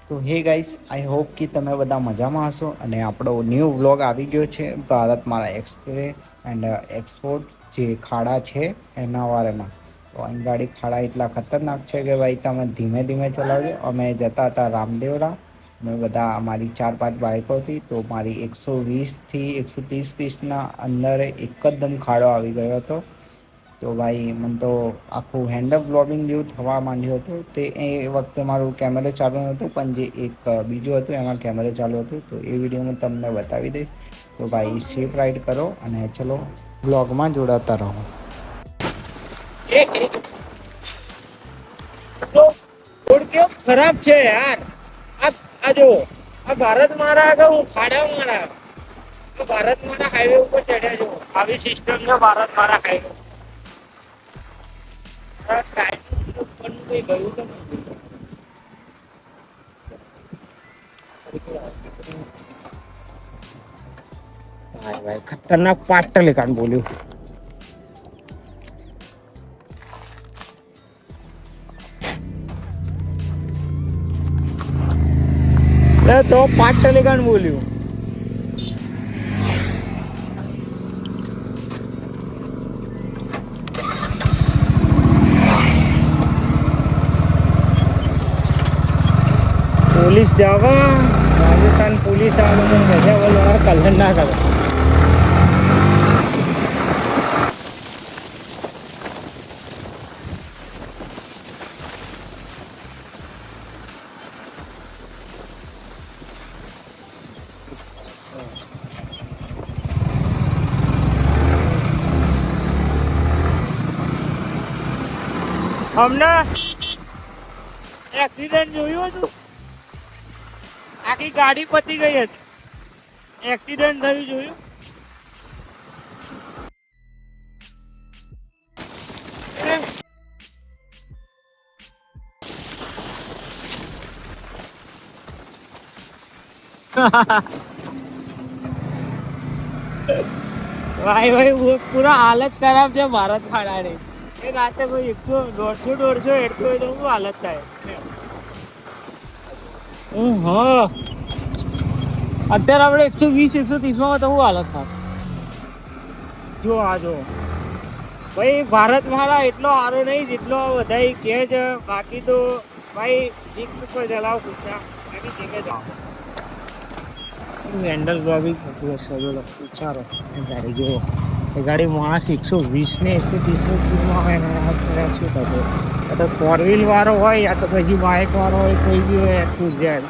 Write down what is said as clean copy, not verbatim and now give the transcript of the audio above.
તો હે guys, I hope કે તમે બધા મજામાં હશો અને આપણો ન્યૂ વ્લોગ આવી ગયો છે ભારત મારા એક્સપ્રેસ એન્ડ એક્સપોર્ટ જે ખાડા છે એના વારેમાં. તો અહીં ગાડી ખાડા એટલા ખતરનાક છે કે ભાઈ તમે ધીમે ધીમે ચલાવજો. અમે જતા હતા રામદેવરા, અમે બધા અમારી 4-5 બાઈકો હતી, તો મારી 120થી 130 સ્પીડના અંદર એકદમ ખાડો આવી ગયો હતો. તો ભાઈ મને તો આખું હેન્ડ બ્લોગિંગ જેવું થવા માંડ્યું હતું. તે એ વખતે મારું કેમેરો ચાલુ નહોતું, પણ જે એક બીજું હતું એમાં કેમેરો ચાલુ હતું. તો એ વિડીયો હું તમને બતાવી દઈશ. તો ભાઈ સેફ રાઈડ કરો અને ચલો બ્લોગમાં જોડાતા રહો. રોડ કેવો ખરાબ છે યાર. આ જો આ ભારત મારા આગળ હું ખાડા મારા ભારત મારા હાઈવે ઉપર ચડ્યા જો આવી સિસ્ટમ છે ભારત મારા હાઈવે. કઈ ગયું તો ભાઈ ખતરનાક પાટલી કાન બોલ્યું. તો પાટલી કાન બોલ્યું. પોલીસ જવા રાજસ્થાન પોલીસ આવે કલર ના કરે. અમને એક્સિડન્ટ જોયું હતું, આખી ગાડી પતી ગઈ હતી. એક્સિડન્ટ થયું જોયું. ભાઈ પૂરા હાલત ખરાબ છે ભારત ખાડાની. એ રાતે કોઈ 100-150 હેડતો હોય તો શું હાલત થાય. અત્યારે આપણે 120-130 માં તો શું હાલત થાય. જો આ જો ભાઈ ભારત મારા એટલો સારો નહીં જેટલો બધા કહે છે. બાકી તો ભાઈ રિક્સ ઉપર ચલાવો પૂછા બાકી જગ્યાએ જાઓ. હેન્ડલ ડ્રોબિંગ વિચારો ગાડી જો એ ગાડી માણસ 120 ને 130 સ્પીડમાં આવે ને શું થશે. તો 4 વ્હીલ વાળો હોય યા તો પછી બાઇક વાળો હોય, કોઈ બી હોય એટલું જ જાય.